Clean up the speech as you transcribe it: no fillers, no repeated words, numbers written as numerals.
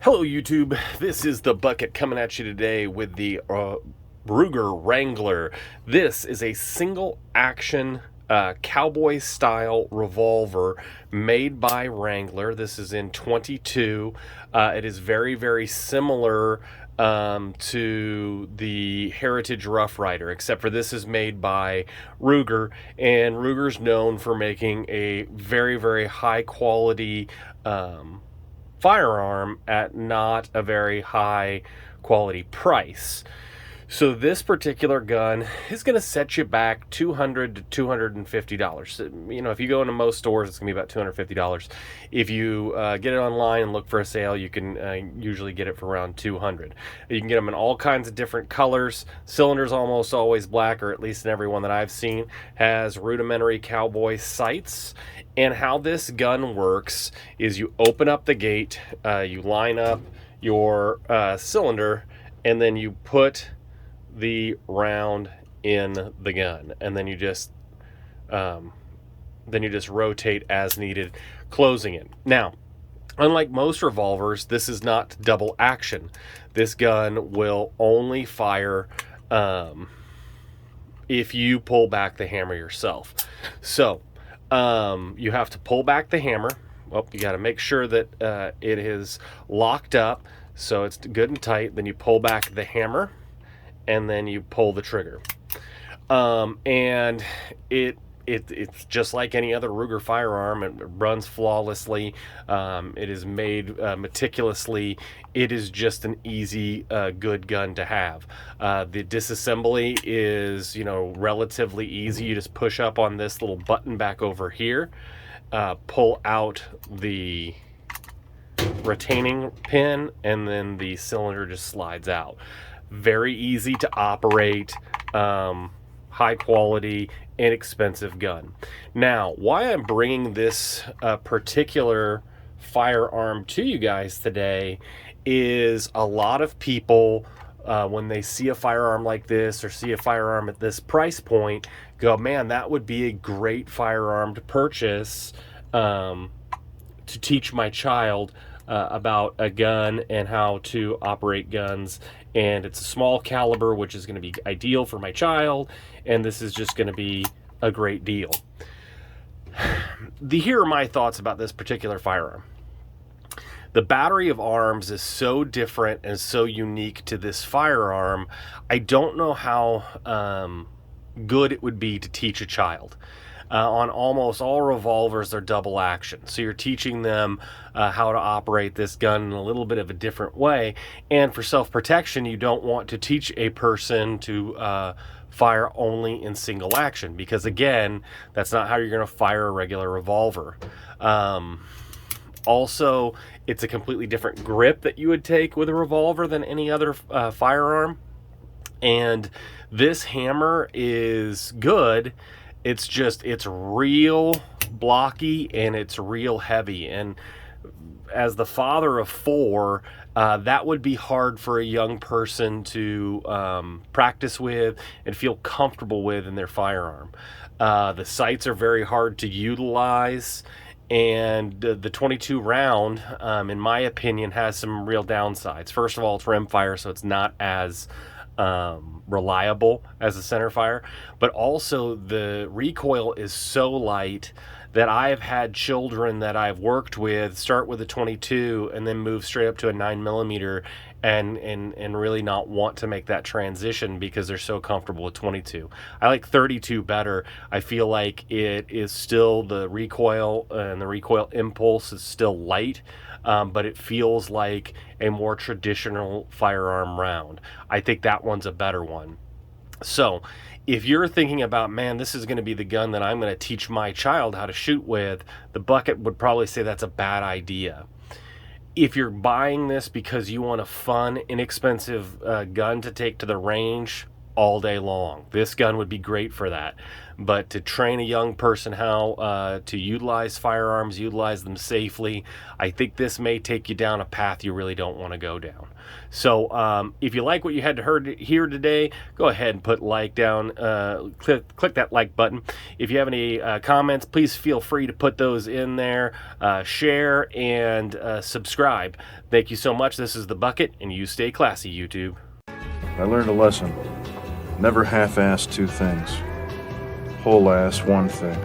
Hello YouTube, this is the Bucket coming at you today with the Ruger Wrangler. This is a single action cowboy style revolver made by Wrangler. This is in 22. It is very similar to the Heritage Rough Rider, except for this is made by Ruger, and Ruger's known for making a very high quality firearm at not a very high quality price. So this particular gun is going to set you back $200 to $250. You know, if you go into most stores, it's going to be about $250. If you get it online and look for a sale, you can usually get it for around $200. You can get them in all kinds of different colors. Cylinder's almost always black, or at least in every one that I've seen. Has rudimentary cowboy sights. And how this gun works is you open up the gate, you line up your cylinder, and then you put the round in the gun, and then you just rotate as needed, closing it. Now, unlike most revolvers, this is not double action. This gun will only fire if you pull back the hammer yourself. So you have to pull back the hammer. Well, you got to make sure that it is locked up so it's good and tight. Then you pull back the hammer, and then you pull the trigger. And it's just like any other Ruger firearm. It runs flawlessly. It is made meticulously. It is just an easy, good gun to have. The disassembly is, relatively easy. You just push up on this little button back over here, pull out the retaining pin, and then the cylinder just slides out. Very easy to operate, high quality, inexpensive gun. Now, why I'm bringing this particular firearm to you guys today is a lot of people, when they see a firearm like this or see a firearm at this price point, go, man, that would be a great firearm to purchase to teach my child about a gun and how to operate guns. And it's a small caliber, which is going to be ideal for my child, and this is just going to be a great deal. Here are my thoughts about this particular firearm. The battery of arms is so different and so unique to this firearm. I don't know how good it would be to teach a child. On almost all revolvers, they're double action. So you're teaching them how to operate this gun in a little bit of a different way. And for self-protection, you don't want to teach a person to fire only in single action, because again, that's not how you're going to fire a regular revolver. Also, it's a completely different grip that you would take with a revolver than any other firearm. And this hammer is good. It's real blocky and it's real heavy. And as the father of 4, that would be hard for a young person to practice with and feel comfortable with in their firearm. The sights are very hard to utilize, and the 22 round, in my opinion, has some real downsides. First of all, it's rimfire, so it's not as reliable as a center fire, but also the recoil is so light that I've had children that I've worked with start with a 22 and then move straight up to a 9mm and really not want to make that transition because they're so comfortable with 22. I like 32 better. I feel like it is still, the recoil and the recoil impulse is still light, but it feels like a more traditional firearm round. I think that one's a better one. So if you're thinking about, man, this is going to be the gun that I'm going to teach my child how to shoot with, the Bucket would probably say that's a bad idea. If you're buying this because you want a fun, inexpensive gun to take to the range, all day long. This gun would be great for that. But to train a young person how to utilize firearms, utilize them safely, I think this may take you down a path you really don't want to go down. So if you like what you had to hear today, go ahead and put like down, click that like button. If you have any comments, please feel free to put those in there, share, and subscribe. Thank you so much. This is The Bucket, and you stay classy, YouTube. I learned a lesson. Never half-ass two things. Whole-ass one thing.